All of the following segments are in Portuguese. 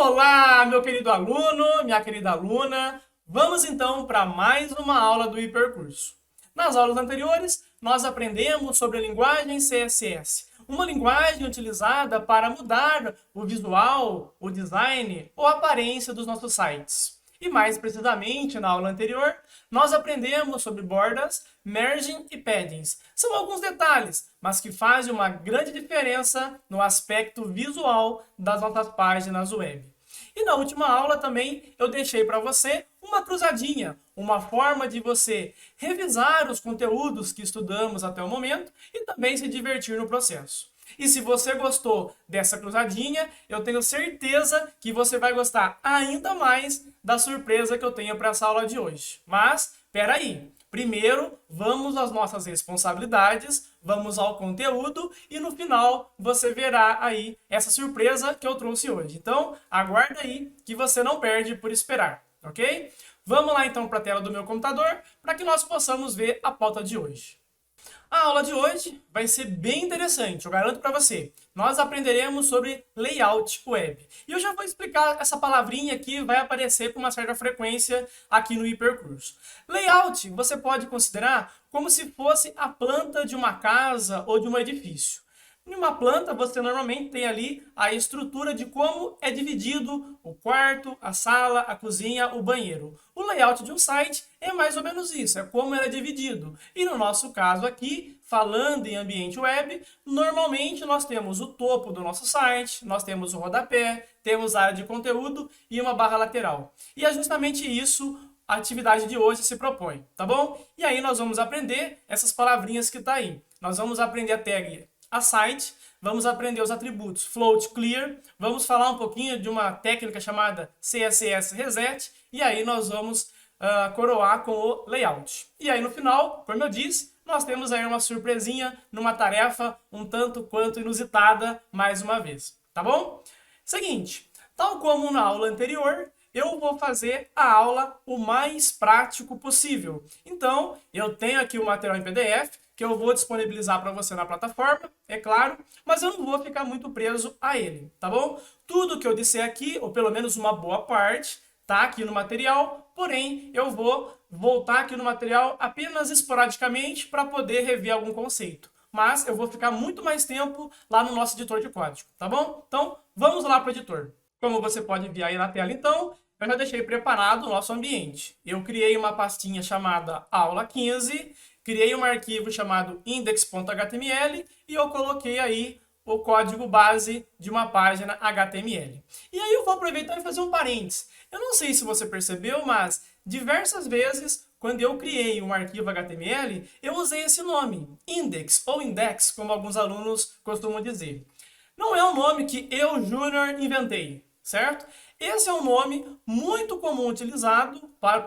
Olá, meu querido aluno, minha querida aluna. Vamos então para mais uma aula do Hipercurso. Nas aulas anteriores, nós aprendemos sobre a linguagem CSS, uma linguagem utilizada para mudar o visual, o design ou a aparência dos nossos sites. E mais precisamente, na aula anterior, nós aprendemos sobre bordas, merging e paddings. São alguns detalhes, mas que fazem uma grande diferença no aspecto visual das nossas páginas web. E na última aula também eu deixei para você uma cruzadinha, uma forma de você revisar os conteúdos que estudamos até o momento e também se divertir no processo. E se você gostou dessa cruzadinha, eu tenho certeza que você vai gostar ainda mais da surpresa que eu tenho para essa aula de hoje. Mas, peraí, primeiro vamos às nossas responsabilidades, vamos ao conteúdo e no final você verá aí essa surpresa que eu trouxe hoje. Então, aguarda aí que você não perde por esperar, ok? Vamos lá então para a tela do meu computador para que nós possamos ver a pauta de hoje. A aula de hoje vai ser bem interessante, eu garanto para você. Nós aprenderemos sobre layout web. E eu já vou explicar essa palavrinha que vai aparecer com uma certa frequência aqui no Hipercurso. Layout você pode considerar como se fosse a planta de uma casa ou de um edifício. Em uma planta, você normalmente tem ali a estrutura de como é dividido o quarto, a sala, a cozinha, o banheiro. O layout de um site é mais ou menos isso, é como ele é dividido. E no nosso caso aqui, falando em ambiente web, normalmente nós temos o topo do nosso site, nós temos o rodapé, temos a área de conteúdo e uma barra lateral. E é justamente isso a atividade de hoje se propõe, tá bom? E aí nós vamos aprender essas palavrinhas que tá aí. Nós vamos aprender a tag a site, vamos aprender os atributos float, clear, vamos falar um pouquinho de uma técnica chamada CSS reset e aí nós vamos coroar com o layout. E aí no final, como eu disse, nós temos aí uma surpresinha numa tarefa um tanto quanto inusitada mais uma vez, tá bom? Seguinte, tal como na aula anterior, eu vou fazer a aula o mais prático possível. Então, eu tenho aqui o material em PDF, que eu vou disponibilizar para você na plataforma, é claro, mas eu não vou ficar muito preso a ele, tá bom? Tudo que eu disser aqui, ou pelo menos uma boa parte, tá aqui no material, porém, eu vou voltar aqui no material apenas esporadicamente para poder rever algum conceito. Mas eu vou ficar muito mais tempo lá no nosso editor de código, tá bom? Então, vamos lá para o editor. Como você pode ver aí na tela, então, eu já deixei preparado o nosso ambiente. Eu criei uma pastinha chamada aula 15, criei um arquivo chamado index.html e eu coloquei aí o código base de uma página HTML. E aí eu vou aproveitar e fazer um parênteses. Eu não sei se você percebeu, mas diversas vezes, quando eu criei um arquivo HTML, eu usei esse nome, index ou index, como alguns alunos costumam dizer. Não é um nome que eu, Júnior, inventei, certo? Esse é um nome muito comum utilizado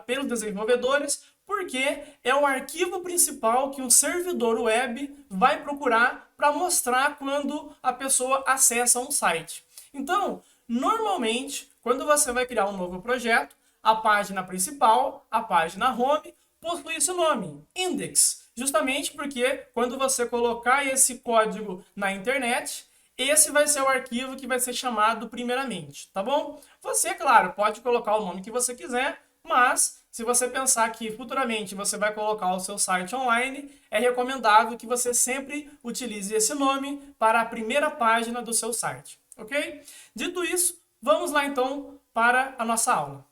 pelos desenvolvedores porque é o arquivo principal que um servidor web vai procurar para mostrar quando a pessoa acessa um site. Então, normalmente, quando você vai criar um novo projeto, a página principal, a página home, possui esse nome, index, justamente porque quando você colocar esse código na internet, esse vai ser o arquivo que vai ser chamado primeiramente, tá bom? Você, claro, pode colocar o nome que você quiser, mas se você pensar que futuramente você vai colocar o seu site online, é recomendável que você sempre utilize esse nome para a primeira página do seu site, ok? Dito isso, vamos lá então para a nossa aula.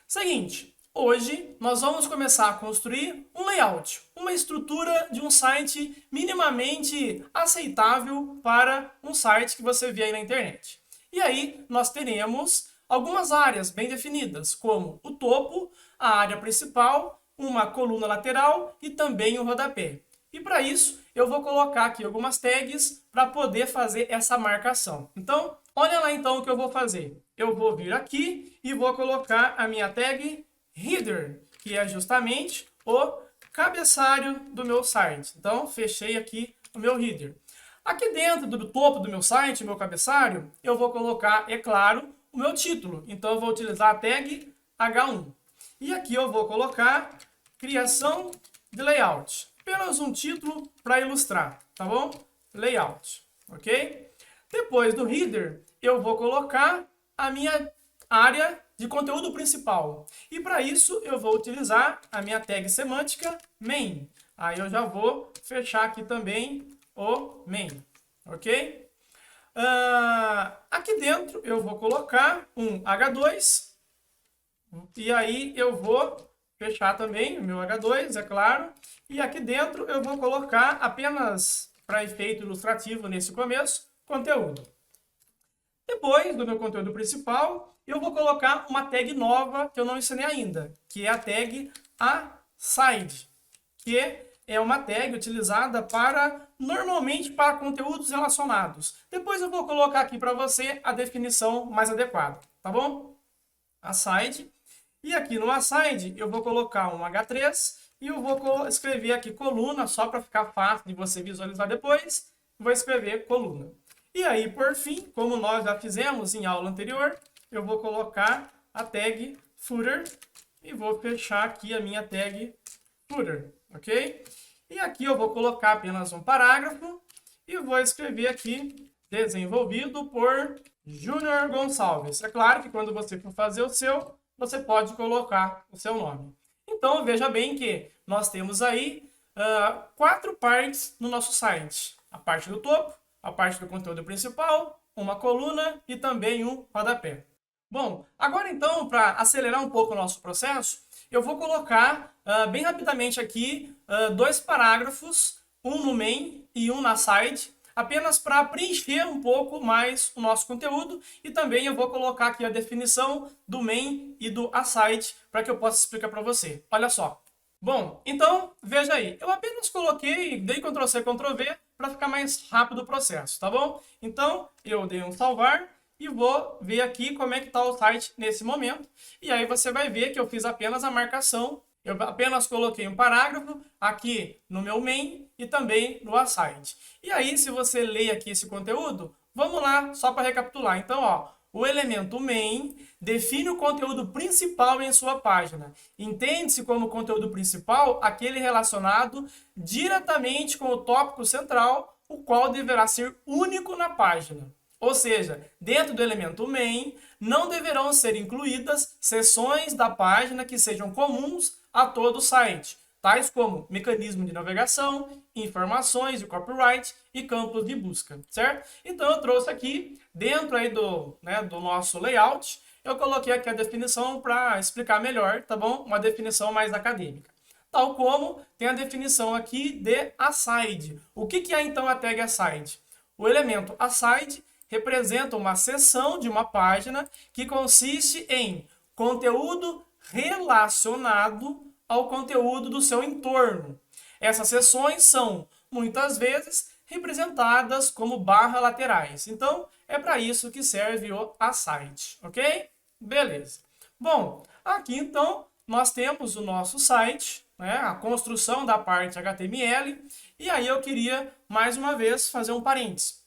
Seguinte, hoje nós vamos começar a construir um layout, uma estrutura de um site minimamente aceitável para um site que você vê aí na internet. E aí nós teremos algumas áreas bem definidas, como o topo, a área principal, uma coluna lateral e também o rodapé. E para isso eu vou colocar aqui algumas tags para poder fazer essa marcação. Então, olha lá então o que eu vou fazer. Eu vou vir aqui e vou colocar a minha tag header, que é justamente o cabeçalho do meu site. Então, fechei aqui o meu header. Aqui dentro do topo do meu site, meu cabeçalho, eu vou colocar, é claro, o meu título. Então, eu vou utilizar a tag H1. E aqui eu vou colocar criação de layout. Apenas um título para ilustrar, tá bom? Layout, ok? Depois do header, eu vou colocar a minha área de conteúdo principal. E para isso eu vou utilizar a minha tag semântica main. Aí eu já vou fechar aqui também o main, ok? Aqui dentro eu vou colocar um H2 e aí eu vou fechar também o meu H2, é claro. E aqui dentro eu vou colocar apenas para efeito ilustrativo nesse começo, conteúdo. Depois do meu conteúdo principal, eu vou colocar uma tag nova que eu não ensinei ainda, que é a tag aside, que é uma tag utilizada normalmente para conteúdos relacionados. Depois eu vou colocar aqui para você a definição mais adequada, tá bom? Aside. E aqui no aside eu vou colocar um H3 e eu vou escrever aqui coluna, só para ficar fácil de você visualizar depois. Vou escrever coluna. E aí, por fim, como nós já fizemos em aula anterior, eu vou colocar a tag footer e vou fechar aqui a minha tag footer, ok? E aqui eu vou colocar apenas um parágrafo e vou escrever aqui desenvolvido por Júnior Gonçalves. É claro que quando você for fazer o seu, você pode colocar o seu nome. Então, veja bem que nós temos aí 4 partes no nosso site. A parte do topo, a parte do conteúdo principal, uma coluna e também um rodapé. Bom, agora então, para acelerar um pouco o nosso processo, eu vou colocar bem rapidamente aqui 2 parágrafos, um no main e um na side, apenas para preencher um pouco mais o nosso conteúdo e também eu vou colocar aqui a definição do main e do aside para que eu possa explicar para você. Olha só. Bom, então, veja aí, eu apenas coloquei, dei Ctrl+C, Ctrl+V para ficar mais rápido o processo, tá bom? Então, eu dei um salvar e vou ver aqui como é que está o site nesse momento. E aí você vai ver que eu fiz apenas a marcação, eu apenas coloquei um parágrafo aqui no meu main e também no aside. E aí, se você ler aqui esse conteúdo, vamos lá, só para recapitular. Então, ó, o elemento main define o conteúdo principal em sua página. Entende-se como conteúdo principal aquele relacionado diretamente com o tópico central, o qual deverá ser único na página. Ou seja, dentro do elemento main, não deverão ser incluídas seções da página que sejam comuns a todo o site, tais como mecanismo de navegação, informações de copyright e campos de busca, certo? Então eu trouxe aqui, dentro aí do nosso layout, eu coloquei aqui a definição para explicar melhor, tá bom? Uma definição mais acadêmica. Tal como tem a definição aqui de aside. O que é então a tag aside? O elemento aside representa uma seção de uma página que consiste em conteúdo relacionado ao conteúdo do seu entorno. Essas seções são, muitas vezes, representadas como barras laterais. Então, é para isso que serve o aside, ok? Beleza. Bom, aqui então, nós temos o nosso site, né, a construção da parte HTML, e aí eu queria, mais uma vez, fazer um parênteses.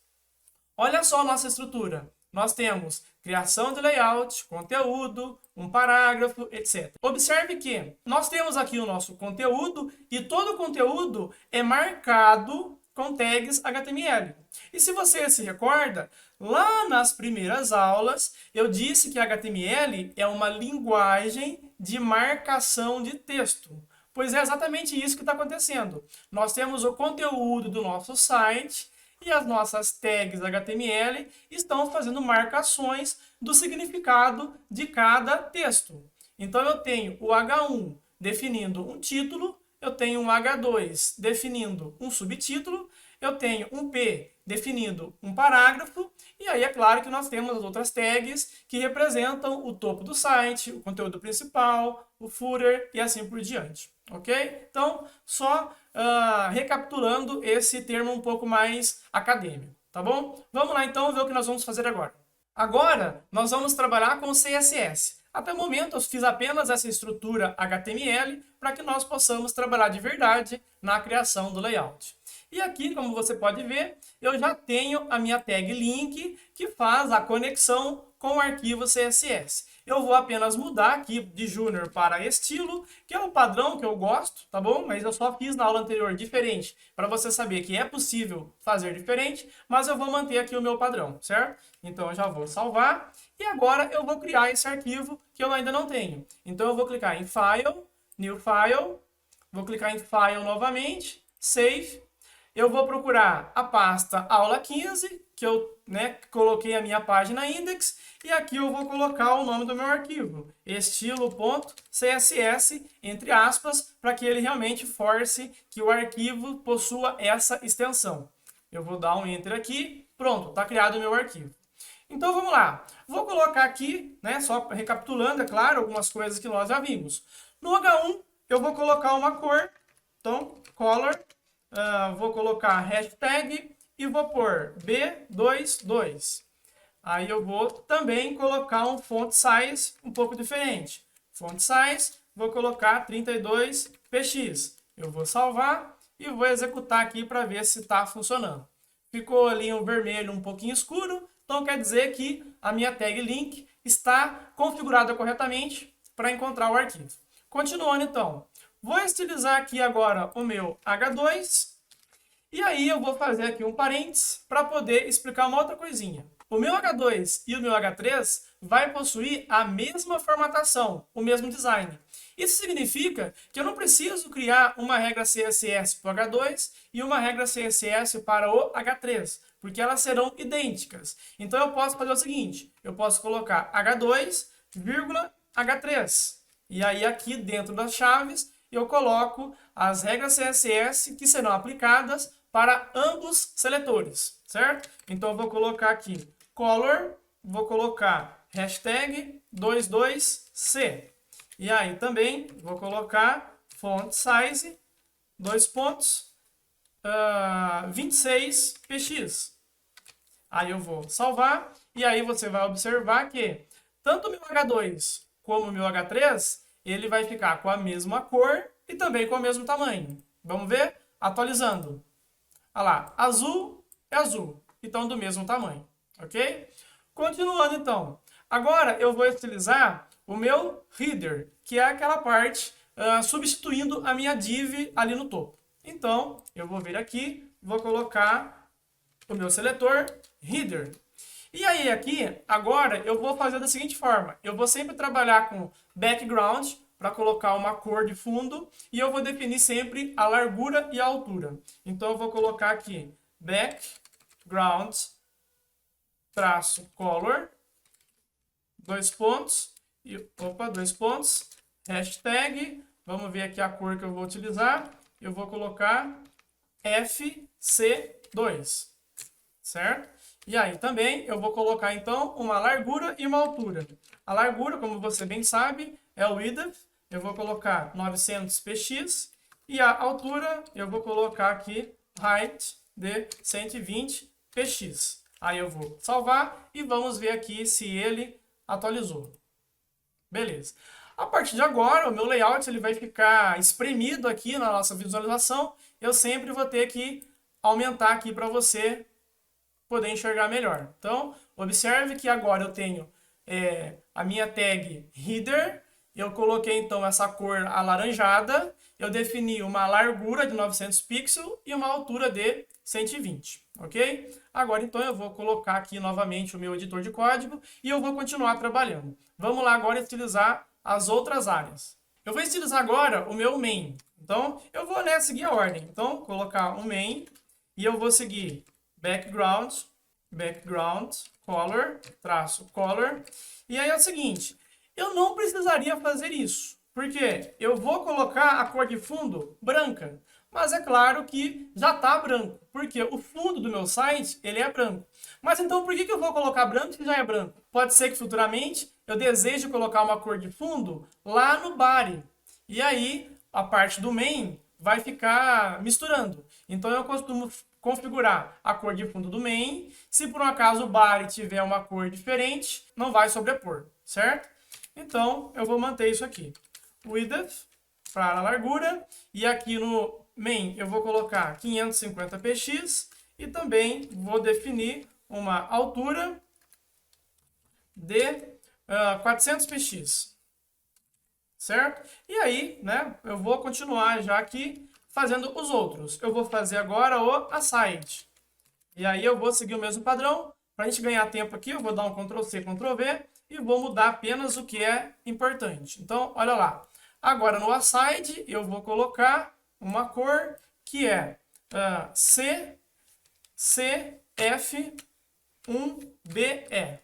Olha só a nossa estrutura. Nós temos criação de layout, conteúdo, um parágrafo, etc. Observe que nós temos aqui o nosso conteúdo e todo o conteúdo é marcado com tags HTML. E se você se recorda, lá nas primeiras aulas eu disse que HTML é uma linguagem de marcação de texto. Pois é exatamente isso que está acontecendo. Nós temos o conteúdo do nosso site e as nossas tags HTML estão fazendo marcações do significado de cada texto. Então, eu tenho o H1 definindo um título, eu tenho um H2 definindo um subtítulo, eu tenho um P definindo um parágrafo, e aí é claro que nós temos as outras tags que representam o topo do site, o conteúdo principal, o footer e assim por diante, ok? Então, só recapitulando esse termo um pouco mais acadêmico, tá bom? Vamos lá então ver o que nós vamos fazer agora. Agora, nós vamos trabalhar com CSS. Até o momento, eu fiz apenas essa estrutura HTML para que nós possamos trabalhar de verdade na criação do layout. E aqui, como você pode ver, eu já tenho a minha tag link que faz a conexão com o arquivo CSS. Eu vou apenas mudar aqui de Junior para estilo, que é um padrão que eu gosto, tá bom? Mas eu só fiz na aula anterior diferente, para você saber que é possível fazer diferente, mas eu vou manter aqui o meu padrão, certo? Então eu já vou salvar, e agora eu vou criar esse arquivo que eu ainda não tenho. Então eu vou clicar em File, New File, vou clicar em File novamente, Save. Eu vou procurar a pasta aula 15, que eu coloquei a minha página index, e aqui eu vou colocar o nome do meu arquivo, estilo.css, entre aspas, para que ele realmente force que o arquivo possua essa extensão. Eu vou dar um Enter aqui, pronto, está criado o meu arquivo. Então vamos lá, vou colocar aqui, só recapitulando, é claro, algumas coisas que nós já vimos. No H1, eu vou colocar uma cor, então, color, vou colocar hashtag e vou pôr B22. Aí eu vou também colocar um font size um pouco diferente. Font size, vou colocar 32px. Eu vou salvar e vou executar aqui para ver se está funcionando. Ficou ali um vermelho um pouquinho escuro, então quer dizer que a minha tag link está configurada corretamente para encontrar o arquivo. Continuando então, vou estilizar aqui agora o meu H2 e aí eu vou fazer aqui um parênteses para poder explicar uma outra coisinha. O meu H2 e o meu H3 vai possuir a mesma formatação, o mesmo design. Isso significa que eu não preciso criar uma regra CSS para o H2 e uma regra CSS para o H3, porque elas serão idênticas. Então eu posso fazer o seguinte, eu posso colocar H2, H3. E aí aqui dentro das chaves eu coloco as regras CSS que serão aplicadas para ambos seletores, certo? Então eu vou colocar aqui color, vou colocar hashtag 22c. E aí também vou colocar font size, 26px. Aí eu vou salvar e aí você vai observar que tanto o meu H2 como o meu H3, ele vai ficar com a mesma cor e também com o mesmo tamanho. Vamos ver? Atualizando. Olha lá, azul é azul, então do mesmo tamanho, ok? Continuando então, agora eu vou utilizar o meu header, que é aquela parte substituindo a minha div ali no topo. Então, eu vou vir aqui, vou colocar o meu seletor header. E aí aqui, agora eu vou fazer da seguinte forma, eu vou sempre trabalhar com background, para colocar uma cor de fundo, e eu vou definir sempre a largura e a altura. Então eu vou colocar aqui background traço color, dois pontos, hashtag, vamos ver aqui a cor que eu vou utilizar, eu vou colocar FC2, certo? E aí também eu vou colocar então uma largura e uma altura. A largura, como você bem sabe, é o width, eu vou colocar 900px, e a altura eu vou colocar aqui height de 120px. Aí eu vou salvar e vamos ver aqui se ele atualizou. Beleza. A partir de agora, o meu layout ele vai ficar espremido aqui na nossa visualização. Eu sempre vou ter que aumentar aqui para você poder enxergar melhor. Então, observe que agora eu tenho a minha tag header. Eu coloquei então essa cor alaranjada. Eu defini uma largura de 900 pixels e uma altura de 120, ok? Agora então eu vou colocar aqui novamente o meu editor de código e eu vou continuar trabalhando. Vamos lá agora utilizar as outras áreas. Eu vou utilizar agora o meu main. Então eu vou seguir a ordem. Então colocar um main e eu vou seguir background color, traço color. E aí é o seguinte, eu não precisaria fazer isso, porque eu vou colocar a cor de fundo branca. Mas é claro que já está branco, porque o fundo do meu site ele é branco. Mas então por que eu vou colocar branco se já é branco? Pode ser que futuramente eu deseje colocar uma cor de fundo lá no body. E aí a parte do main vai ficar misturando. Então eu costumo configurar a cor de fundo do main. Se por um acaso o body tiver uma cor diferente, não vai sobrepor, certo? Então eu vou manter isso aqui. Width para a largura e aqui no main eu vou colocar 550px e também vou definir uma altura de 400px, certo? E aí, né, eu vou continuar já aqui fazendo os outros. Eu vou fazer agora o aside. E aí eu vou seguir o mesmo padrão. Para a gente ganhar tempo aqui, eu vou dar um Ctrl+C, Ctrl+V e vou mudar apenas o que é importante. Então, olha lá. Agora, no aside, eu vou colocar uma cor que é CF1BE,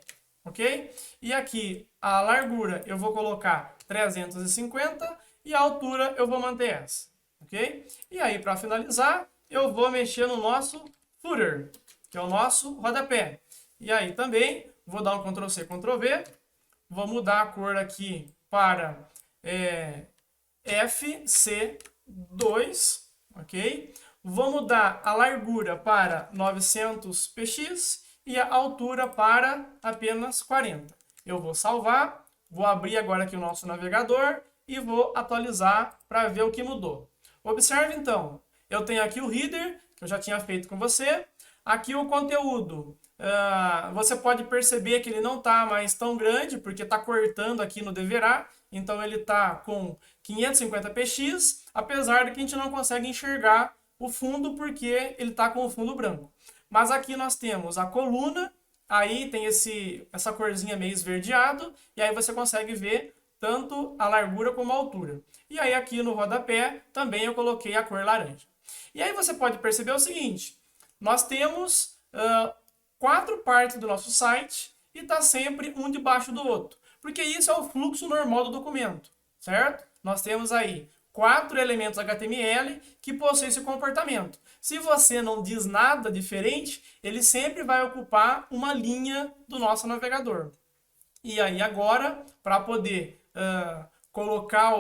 ok? E aqui, a largura eu vou colocar 350 e a altura eu vou manter essa, ok? E aí, para finalizar, eu vou mexer no nosso footer, que é o nosso rodapé. E aí também vou dar um Ctrl+C, Ctrl+V, vou mudar a cor aqui para FC2, ok? Vou mudar a largura para 900px e a altura para apenas 40. Eu vou salvar, vou abrir agora aqui o nosso navegador e vou atualizar para ver o que mudou. Observe então, eu tenho aqui o header, que eu já tinha feito com você. Aqui o conteúdo, você pode perceber que ele não está mais tão grande, porque está cortando aqui no deverá. Então ele está com 550px, apesar de que a gente não consegue enxergar o fundo, porque ele está com o fundo branco. Mas aqui nós temos a coluna, aí tem essa corzinha meio esverdeado, e aí você consegue ver tanto a largura como a altura. E aí aqui no rodapé também eu coloquei a cor laranja. E aí você pode perceber o seguinte, nós temos 4 partes do nosso site e está sempre um debaixo do outro, porque isso é o fluxo normal do documento, certo? Nós temos aí 4 elementos HTML que possuem esse comportamento. Se você não diz nada diferente, ele sempre vai ocupar uma linha do nosso navegador. E aí agora, para poder colocar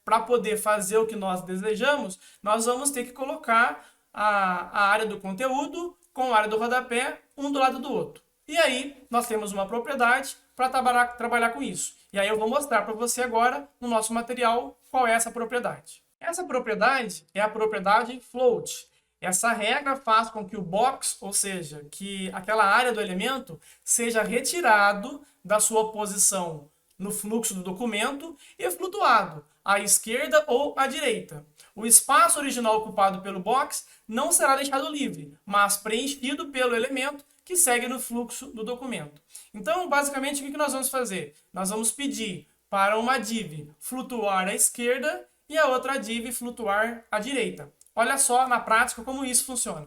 para poder fazer o que nós desejamos, nós vamos ter que colocar a área do conteúdo com a área do rodapé, um do lado do outro. E aí, nós temos uma propriedade para trabalhar com isso. E aí eu vou mostrar para você agora, no nosso material, qual é essa propriedade. Essa propriedade é a propriedade float. Essa regra faz com que o box, ou seja, que aquela área do elemento, seja retirado da sua posição no fluxo do documento e flutuado à esquerda ou à direita. O espaço original ocupado pelo box não será deixado livre, mas preenchido pelo elemento que segue no fluxo do documento. Então, basicamente, o que nós vamos fazer? Nós vamos pedir para uma div flutuar à esquerda e a outra div flutuar à direita. Olha só na prática como isso funciona.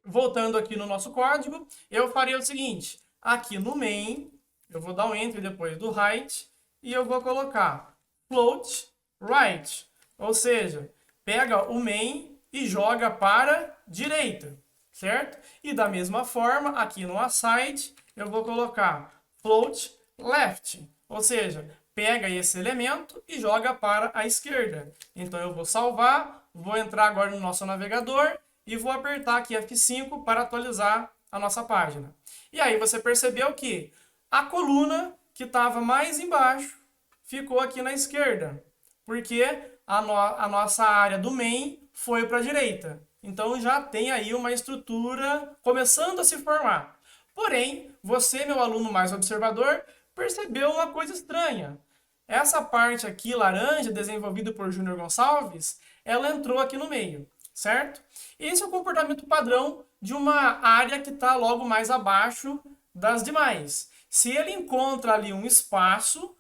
Voltando aqui no nosso código, eu farei o seguinte. Aqui no main, eu vou dar um enter depois do right e eu vou colocar float right, ou seja, pega o main e joga para direita, certo? E da mesma forma, aqui no aside, eu vou colocar float left, ou seja, pega esse elemento e joga para a esquerda. Então eu vou salvar, vou entrar agora no nosso navegador e vou apertar aqui F5 para atualizar a nossa página. E aí você percebeu que a coluna que estava mais embaixo ficou aqui na esquerda, porque a nossa área do main foi para a direita. Então já tem aí uma estrutura começando a se formar. Porém, você, meu aluno mais observador, percebeu uma coisa estranha. Essa parte aqui, laranja, desenvolvida por Júnior Gonçalves, ela entrou aqui no meio, certo? Esse é o comportamento padrão de uma área que está logo mais abaixo das demais. Se ele encontra ali um espaço,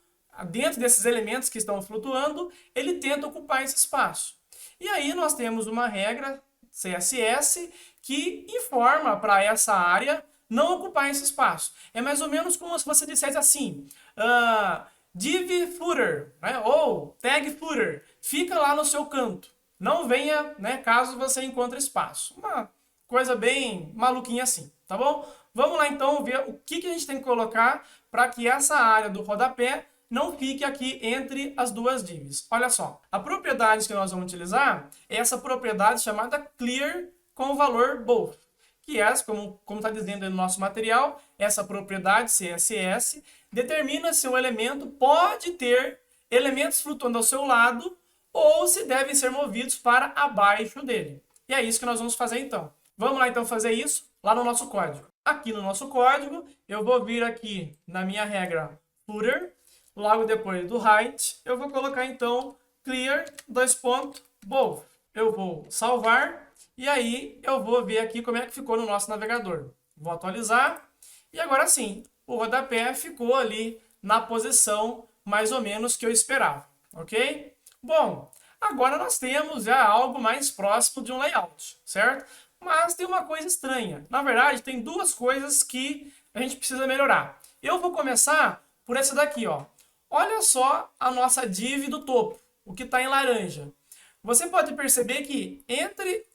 dentro desses elementos que estão flutuando, ele tenta ocupar esse espaço. E aí nós temos uma regra CSS que informa para essa área não ocupar esse espaço. É mais ou menos como se você dissesse assim, div footer, né, ou tag footer, fica lá no seu canto. Não venha, né, caso você encontre espaço. Uma coisa bem maluquinha assim, tá bom? Vamos lá então ver o que a gente tem que colocar para que essa área do rodapé não fique aqui entre as duas divs. Olha só, a propriedade que nós vamos utilizar é essa propriedade chamada clear com o valor both, que é, como está dizendo no nosso material, essa propriedade CSS determina se o elemento pode ter elementos flutuando ao seu lado ou se devem ser movidos para abaixo dele. E é isso que nós vamos fazer então. Vamos lá então fazer isso. lá no nosso código. Aqui no nosso código, eu vou vir aqui na minha regra footer, logo depois do height, eu vou colocar então clear, both. Eu vou salvar e aí eu vou ver aqui como é que ficou no nosso navegador. Vou atualizar e agora sim, o rodapé ficou ali na posição mais ou menos que eu esperava, ok? Bom, agora nós temos já algo mais próximo de um layout, certo? Mas tem uma coisa estranha. Na verdade, tem duas coisas que a gente precisa melhorar. Eu vou começar por essa daqui, ó. Olha só a nossa div do topo, o que está em laranja. Você pode perceber que entre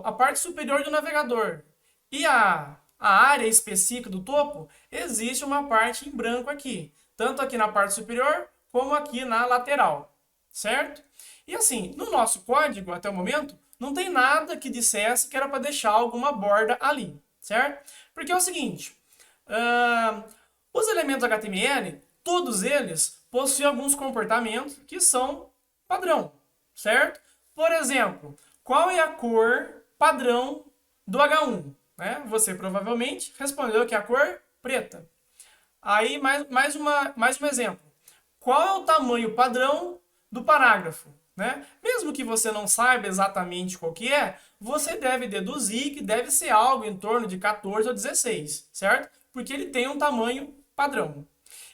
a parte superior do navegador e a área específica do topo, existe uma parte em branco aqui. Tanto aqui na parte superior, como aqui na lateral, certo? E assim, no nosso código, até o momento, não tem nada que dissesse que era para deixar alguma borda ali, certo? Porque é o seguinte, os elementos HTML, todos eles possuem alguns comportamentos que são padrão, certo? Por exemplo, qual é a cor padrão do H1? Né? Você provavelmente respondeu que é a cor preta. Aí, mais um exemplo. Qual é o tamanho padrão do parágrafo? Né? Mesmo que você não saiba exatamente qual que é, você deve deduzir que deve ser algo em torno de 14 ou 16, certo? Porque ele tem um tamanho padrão.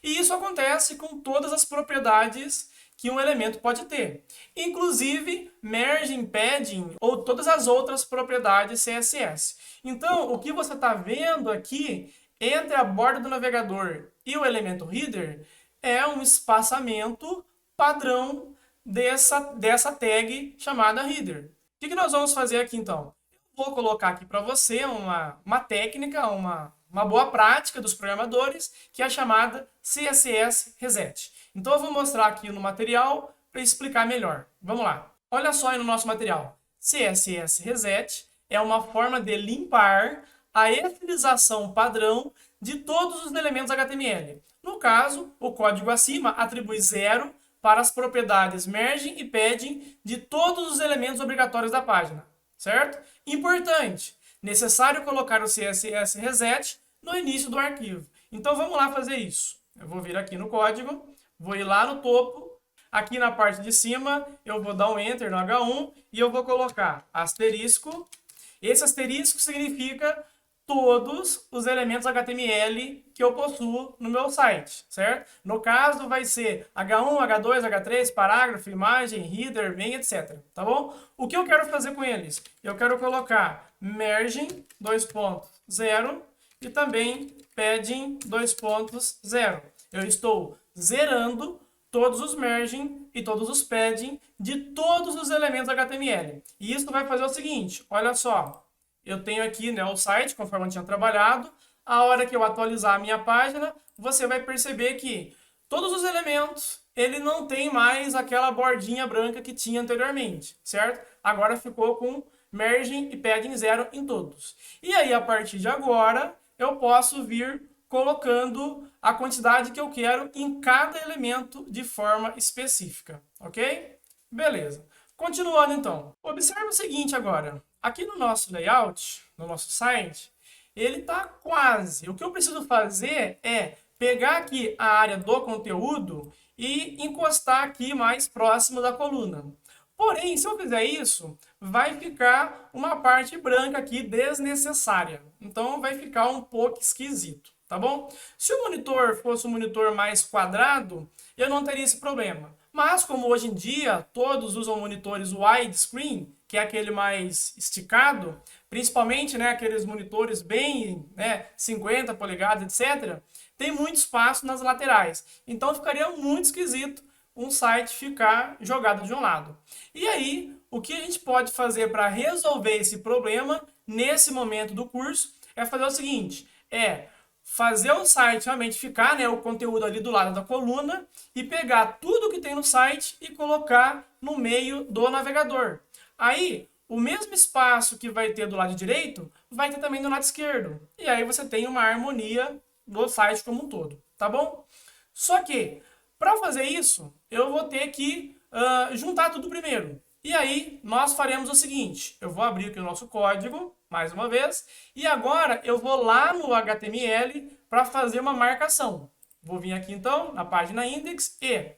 E isso acontece com todas as propriedades que um elemento pode ter, inclusive margin, padding ou todas as outras propriedades CSS. Então, o que você está vendo aqui entre a borda do navegador e o elemento header é um espaçamento padrão dessa tag chamada header. O que nós vamos fazer aqui então? Eu vou colocar aqui para você uma técnica, uma boa prática dos programadores, que é a chamada CSS Reset. Então eu vou mostrar aqui no material para explicar melhor. Vamos lá. Olha só aí no nosso material. CSS Reset é uma forma de limpar a estilização padrão de todos os elementos HTML. No caso, o código acima atribui 0 para as propriedades margin e padding de todos os elementos obrigatórios da página, certo? Importante, necessário colocar o CSS Reset no início do arquivo. Então vamos lá fazer isso. Eu vou vir aqui no código, vou ir lá no topo, aqui na parte de cima eu vou dar um Enter no H1 e eu vou colocar asterisco. Esse asterisco significa todos os elementos HTML que eu possuo no meu site, certo? No caso, vai ser H1, H2, H3, parágrafo, imagem, header, main, etc. Tá bom? O que eu quero fazer com eles? Eu quero colocar margin 2.0 e também padding 2.0. Eu estou zerando todos os margin e todos os padding de todos os elementos HTML. E isso vai fazer o seguinte, olha só. Eu tenho aqui, né, o site, conforme eu tinha trabalhado. A hora que eu atualizar a minha página, você vai perceber que todos os elementos, ele não tem mais aquela bordinha branca que tinha anteriormente, certo? Agora ficou com margin e padding 0 em todos. E aí, a partir de agora, eu posso vir colocando a quantidade que eu quero em cada elemento de forma específica, ok? Beleza. Continuando, então. Observe o seguinte agora. Aqui no nosso layout, no nosso site, ele está quase. O que eu preciso fazer é pegar aqui a área do conteúdo e encostar aqui mais próximo da coluna. Porém, se eu fizer isso, vai ficar uma parte branca aqui desnecessária. Então, vai ficar um pouco esquisito, tá bom? Se o monitor fosse um monitor mais quadrado, eu não teria esse problema. Mas, como hoje em dia todos usam monitores widescreen, que é aquele mais esticado, principalmente, né, aqueles monitores bem, né, 50 polegadas, etc., tem muito espaço nas laterais. Então, ficaria muito esquisito um site ficar jogado de um lado. E aí, o que a gente pode fazer para resolver esse problema nesse momento do curso é fazer o seguinte, fazer o site realmente ficar, né, o conteúdo ali do lado da coluna e pegar tudo que tem no site e colocar no meio do navegador. Aí, o mesmo espaço que vai ter do lado direito, vai ter também do lado esquerdo. E aí você tem uma harmonia do site como um todo, tá bom? Só que, para fazer isso, eu vou ter que juntar tudo primeiro. E aí, nós faremos o seguinte, eu vou abrir aqui o nosso código, mais uma vez. E agora eu vou lá no HTML para fazer uma marcação. Vou vir aqui então na página index e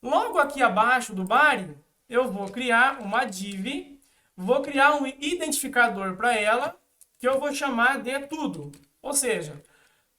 logo aqui abaixo do body eu vou criar uma div, vou criar um identificador para ela que eu vou chamar de tudo. Ou seja,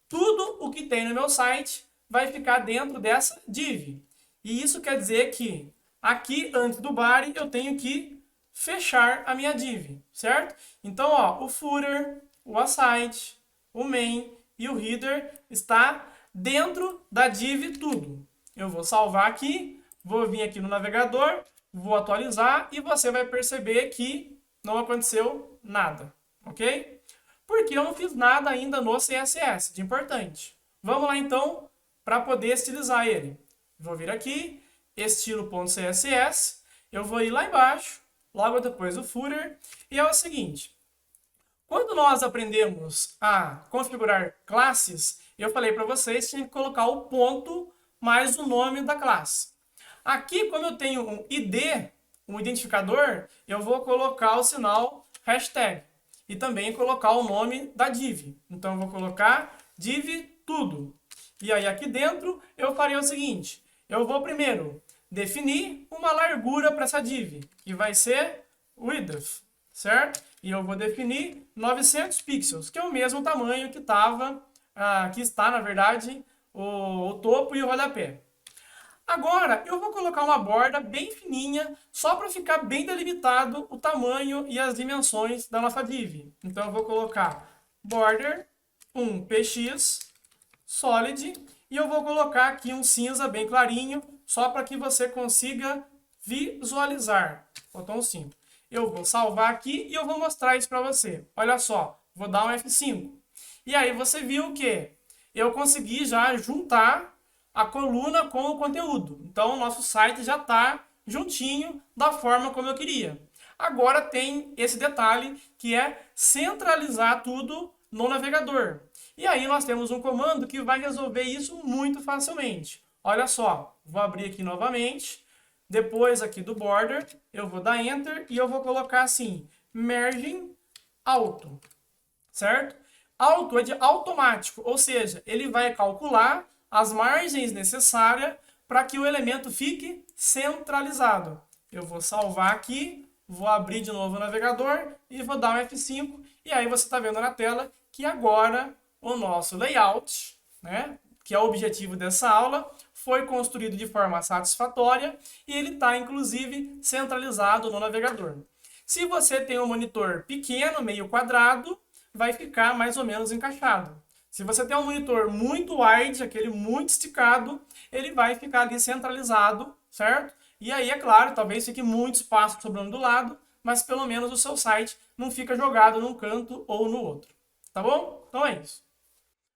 tudo o que tem no meu site vai ficar dentro dessa div. E isso quer dizer que aqui antes do body eu tenho que fechar a minha div, certo? Então, ó, o footer, o aside, o main e o header está dentro da div tudo. Eu vou salvar aqui, vou vir aqui no navegador, vou atualizar e você vai perceber que não aconteceu nada, ok? Porque eu não fiz nada ainda no CSS de importante. Vamos lá então para poder estilizar ele. Vou vir aqui, estilo.css, eu vou ir lá embaixo, logo depois do footer, e é o seguinte, quando nós aprendemos a configurar classes, eu falei para vocês que tinha que colocar o ponto mais o nome da classe. Aqui, como eu tenho um ID, um identificador, eu vou colocar o sinal hashtag e também colocar o nome da div. Então, eu vou colocar div tudo. E aí, aqui dentro, eu farei o seguinte, eu vou primeiro definir uma largura para essa div, que vai ser width, certo? E eu vou definir 900 pixels, que é o mesmo tamanho que que está, na verdade, o topo e o rodapé. Agora, eu vou colocar uma borda bem fininha, só para ficar bem delimitado o tamanho e as dimensões da nossa div. Então, eu vou colocar border 1px solid e eu vou colocar aqui um cinza bem clarinho, só para que você consiga visualizar. Botão 5. Eu vou salvar aqui e eu vou mostrar isso para você. Olha só, vou dar um F5. E aí você viu que eu consegui já juntar a coluna com o conteúdo. Então, o nosso site já está juntinho da forma como eu queria. Agora tem esse detalhe que é centralizar tudo no navegador. E aí nós temos um comando que vai resolver isso muito facilmente. Olha só, vou abrir aqui novamente. Depois aqui do border, eu vou dar Enter e eu vou colocar assim, Merging Auto, certo? Auto é de automático, ou seja, ele vai calcular as margens necessárias para que o elemento fique centralizado. Eu vou salvar aqui, vou abrir de novo o navegador e vou dar um F5. E aí você está vendo na tela que agora o nosso layout, né, que é o objetivo dessa aula, foi construído de forma satisfatória e ele está, inclusive, centralizado no navegador. Se você tem um monitor pequeno, meio quadrado, vai ficar mais ou menos encaixado. Se você tem um monitor muito wide, aquele muito esticado, ele vai ficar ali centralizado, certo? E aí, é claro, talvez fique muito espaço sobrando do lado, mas pelo menos o seu site não fica jogado num canto ou no outro. Tá bom? Então é isso.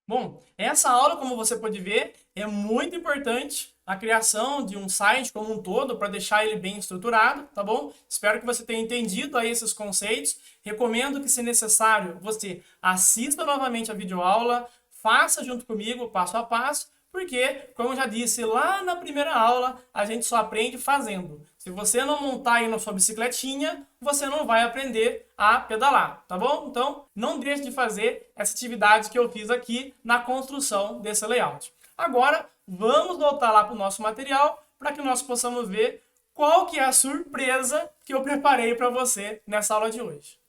Bom, essa aula, como você pode ver, é muito importante a criação de um site como um todo para deixar ele bem estruturado, tá bom? Espero que você tenha entendido aí esses conceitos. Recomendo que, se necessário, você assista novamente a videoaula, faça junto comigo, passo a passo, porque, como eu já disse lá na primeira aula, a gente só aprende fazendo. Se você não montar aí na sua bicicletinha, você não vai aprender a pedalar, tá bom? Então, não deixe de fazer essa atividade que eu fiz aqui na construção desse layout. Agora, vamos voltar lá para o nosso material para que nós possamos ver qual que é a surpresa que eu preparei para você nessa aula de hoje.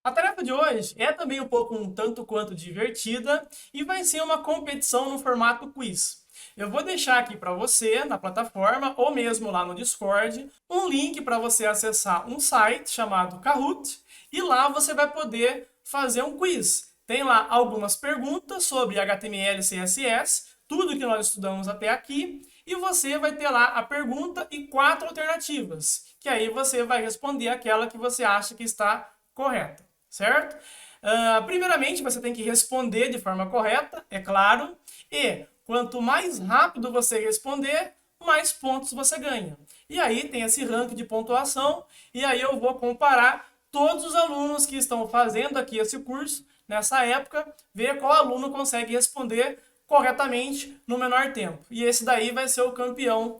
A tarefa de hoje é também um pouco um tanto quanto divertida e vai ser uma competição no formato quiz. Eu vou deixar aqui para você na plataforma ou mesmo lá no Discord um link para você acessar um site chamado Kahoot e lá você vai poder fazer um quiz. Tem lá algumas perguntas sobre HTML e CSS, tudo que nós estudamos até aqui, e você vai ter lá a pergunta e 4 alternativas, que aí você vai responder aquela que você acha que está correta, certo? Primeiramente, você tem que responder de forma correta, é claro, e quanto mais rápido você responder, mais pontos você ganha. E aí tem esse ranking de pontuação, e aí eu vou comparar todos os alunos que estão fazendo aqui esse curso, nessa época, ver qual aluno consegue responder corretamente no menor tempo. E esse daí vai ser o campeão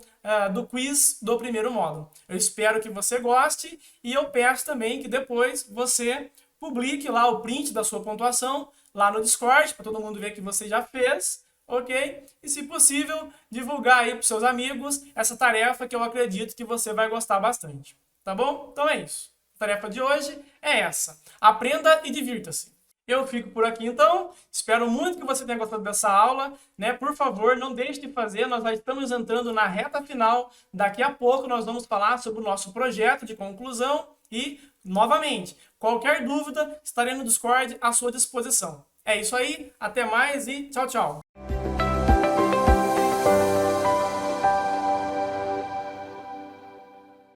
do quiz do primeiro módulo. Eu espero que você goste e eu peço também que depois você publique lá o print da sua pontuação lá no Discord, para todo mundo ver que você já fez, ok? E, se possível, divulgar aí para seus amigos essa tarefa que eu acredito que você vai gostar bastante, tá bom? Então é isso. A tarefa de hoje é essa. Aprenda e divirta-se. Eu fico por aqui então, espero muito que você tenha gostado dessa aula, né? Por favor, não deixe de fazer, nós já estamos entrando na reta final, daqui a pouco nós vamos falar sobre o nosso projeto de conclusão e, novamente, qualquer dúvida, estarei no Discord à sua disposição. É isso aí, até mais e tchau, tchau!